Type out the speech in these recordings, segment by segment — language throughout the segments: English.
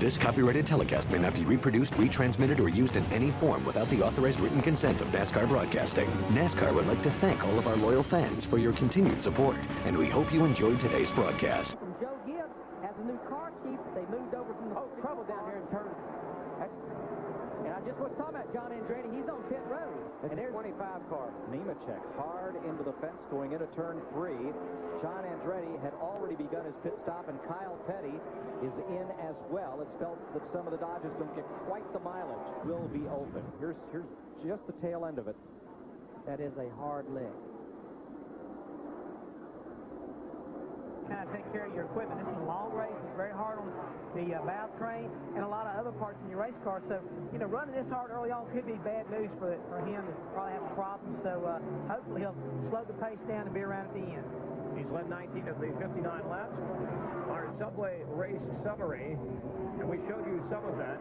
This copyrighted telecast may not be reproduced, retransmitted, or used in any form without the authorized written consent of NASCAR Broadcasting. NASCAR would like to thank all of our loyal fans for your continued support, and we hope you enjoyed today's broadcast. Joe Gibbs has a new car chief. They moved over from the trouble down here in turn. And I just was talking about John Andretti. He's on pit road. And there's 25 car. Nemechek hard into the fence going into turn 3. John Andretti had already begun his pit stop, and Kyle Petty is in as well. It's felt that some of the Dodges don't get quite the mileage. Will be open. Here's just the tail end of it. That is a hard lick. Kind of take care of your equipment. This is a long race. It's very hard on the valve train and a lot of other parts in your race car. So, you know, running this hard early on could be bad news for him. He'll probably have a problem. So, hopefully he'll slow the pace down and be around at the end. He's led 19 of the 59 laps. Our Subway race summary, and we showed you some of that.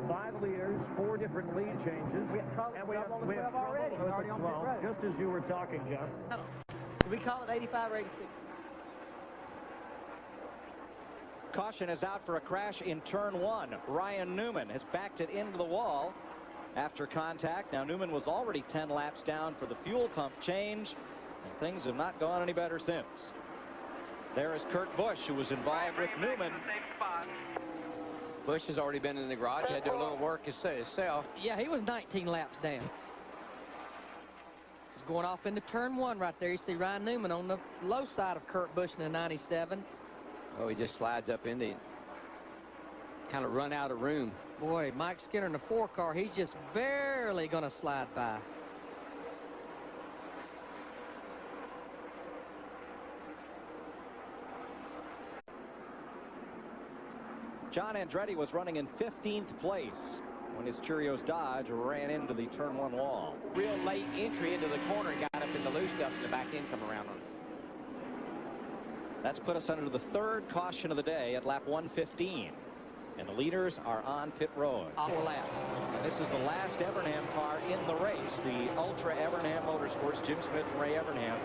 5 leaders, 4 different lead changes. We have trouble on the 12 already. Already on pit road. Just as you were talking, Jeff. Do we call it 85 or 86? Caution is out for a crash in turn 1. Ryan Newman has backed it into the wall after contact. Now, Newman was already 10 laps down for the fuel pump change, and things have not gone any better since. There is Kurt Busch, who was involved with Newman. Busch has already been in the garage, had to do a little work himself. Yeah, he was 19 laps down. He's going off into turn 1 right there. You see Ryan Newman on the low side of Kurt Busch in the 97. Oh, he just slides up into it. Kind of run out of room. Boy, Mike Skinner in the 4 car, he's just barely going to slide by. John Andretti was running in 15th place when his Cheerios Dodge ran into the turn 1 wall. Real late entry into the corner and got up in the loose stuff, and the back end come around on it. That's put us under the 3rd caution of the day at lap 115. And the leaders are on pit road. 4 laps. And this is the last Evernham car in the race. The Ultra Evernham Motorsports, Jim Smith and Ray Evernham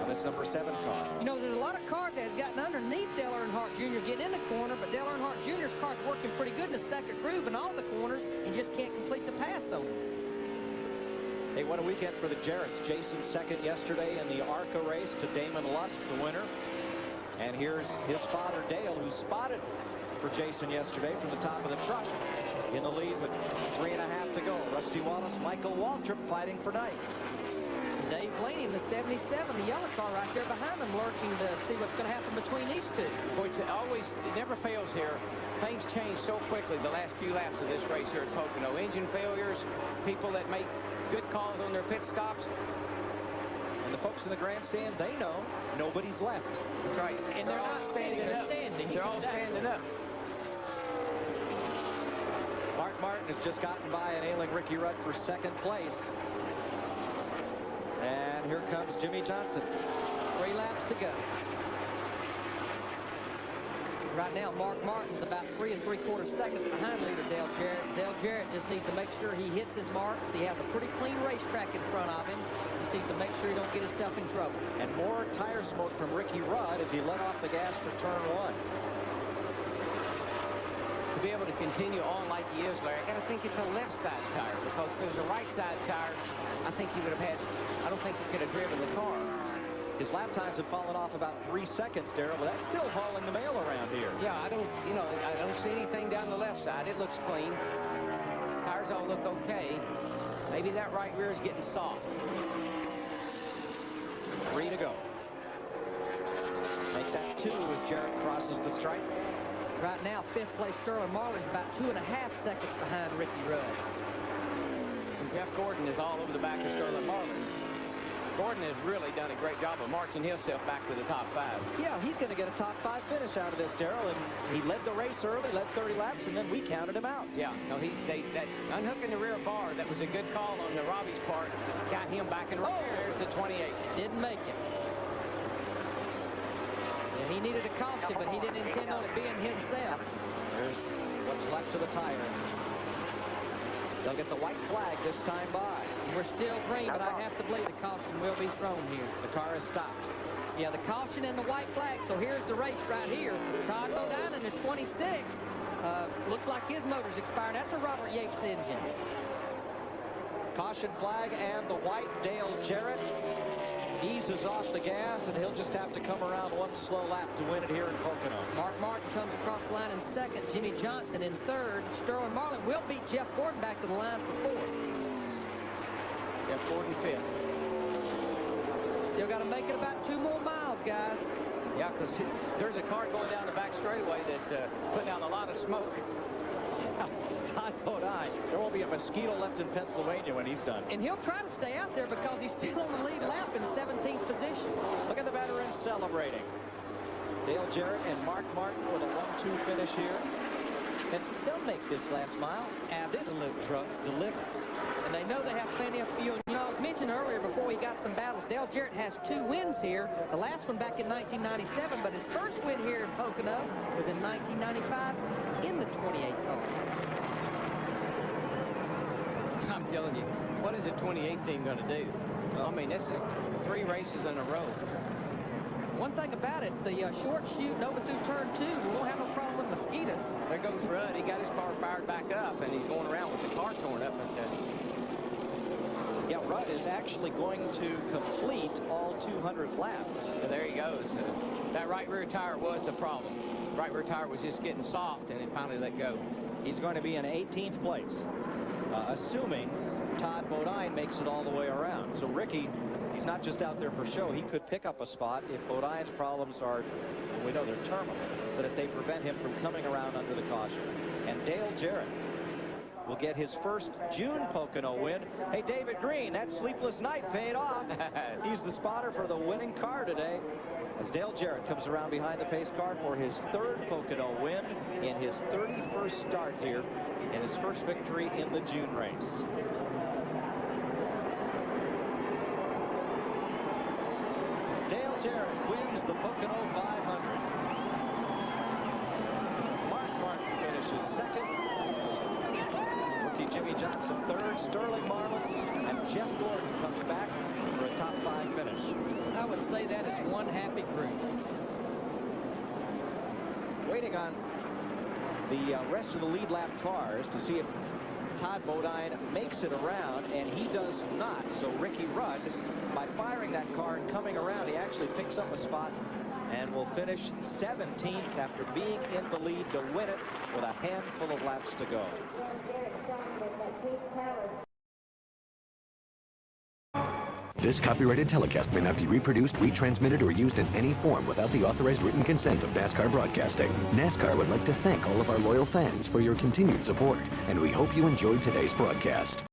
on this number 7 car. You know, there's a lot of cars that has gotten underneath Dale Earnhardt Jr. getting in the corner, but Dale Earnhardt Jr.'s car's working pretty good in the second groove and all the corners, and just can't complete the pass on him. Hey, what a weekend for the Jarretts. Jason second yesterday in the ARCA race to Damon Lusk, the winner. And here's his father, Dale, who spotted for Jason yesterday from the top of the truck in the lead with 3.5 to go. Rusty Wallace, Michael Waltrip fighting for ninth. Dave Blaney in the 77, the yellow car right there behind them, lurking to see what's going to happen between these two. Boy, it never fails here. Things change so quickly the last few laps of this race here at Pocono. Engine failures, people that make good calls on their pit stops. And the folks in the grandstand, they know nobody's left. That's right. And they're all standing up. They're all standing up. Mark Martin has just gotten by an ailing Ricky Rudd for 2nd place. And here comes Jimmy Johnson. 3 laps to go. Right now, Mark Martin's about 3 3/4 seconds behind leader Dale Jarrett. Dale Jarrett just needs to make sure he hits his marks. He has a pretty clean racetrack in front of him. Just needs to make sure he don't get himself in trouble. And more tire smoke from Ricky Rudd as he let off the gas for turn 1. To be able to continue on like he is, Larry, I got to think it's a left side tire, because if it was a right side tire, I think he would have had, I don't think he could have driven the car. His lap times have fallen off about 3 seconds, Darrell, but that's still hauling the mail around here. Yeah, I don't see anything down the left side. It looks clean. Tires all look okay. Maybe that right rear is getting soft. 3 to go. Make that 2 as Jarrett crosses the stripe. Right now, 5th place Sterling Marlin's about 2.5 seconds behind Ricky Rudd. And Jeff Gordon is all over the back of Sterling Marlin. Gordon has really done a great job of marching himself back to the top 5. Yeah, he's going to get a top 5 finish out of this, Darrell, and he led the race early, led 30 laps, and then we counted him out. Yeah, no, that unhooking the rear bar, that was a good call on the Robbie's part, got him back in. There's the 28. Didn't make it. Yeah, he needed a caution, but he didn't intend on it being himself. There's what's left of the tire. They'll get the white flag this time by. We're still green, but I have to believe the caution will be thrown here. The car is stopped. Yeah, the caution and the white flag. So here's the race right here. Todd Bodine in the 26. Looks like his motor's expired. That's a Robert Yates engine. Caution flag and the white. Dale Jarrett eases off the gas, and he'll just have to come around one slow lap to win it here in Pocono. Mark Martin comes across the line in second. Jimmy Johnson in third. Sterling Marlin will beat Jeff Gordon back to the line for fourth. Jeff Gordon fifth. Still got to make it about 2 more miles, guys. Yeah, because there's a car going down the back straightaway that's putting out a lot of smoke. Todd Bodine. There won't be a mosquito left in Pennsylvania when he's done. And he'll try to stay out there because he's still on the lead lap in 17th position. Look at the veterans celebrating. Dale Jarrett and Mark Martin with a 1-2 finish here. And they'll make this last mile. Absolute. This truck delivers. And they know they have plenty of fuel. You know, I was mentioned earlier before we got some battles, Dale Jarrett has 2 wins here. The last one back in 1997, but his first win here in Pocono was in 1995 in the 28 car. I'm telling you, what is the 2018 going to do? I mean, this is 3 races in a row. One thing about it, the short shooting over through turn 2, we won't have no problem with mosquitoes. There goes Rudd. He got his car fired back up, and he's going around with the car torn up. Yeah, Rudd is actually going to complete all 200 laps. So there he goes. That right rear tire was the problem. Right rear tire was just getting soft, and it finally let go. He's going to be in 18th place, assuming Todd Bodine makes it all the way around. So Ricky, he's not just out there for show. He could pick up a spot if Bodine's problems are, well, we know they're terminal, but if they prevent him from coming around under the caution. And Dale Jarrett will get his first June Pocono win. Hey, David Green, that sleepless night paid off. He's the spotter for the winning car today, as Dale Jarrett comes around behind the pace car for his 3rd Pocono win in his 31st start here in his first victory in the June race. Dale Jarrett wins the Pocono 500. Mark Martin finishes 2nd. Rookie Jimmy Johnson 3rd. Sterling Marlin and Jeff Gordon comes back for a top 5 finish. I would say that is one happy group. Waiting on the rest of the lead lap cars to see if Todd Bodine makes it around, and he does not. So Ricky Rudd, by firing that car and coming around, he actually picks up a spot and will finish 17th after being in the lead to win it with a handful of laps to go. This copyrighted telecast may not be reproduced, retransmitted, or used in any form without the authorized written consent of NASCAR Broadcasting. NASCAR would like to thank all of our loyal fans for your continued support, and we hope you enjoyed today's broadcast.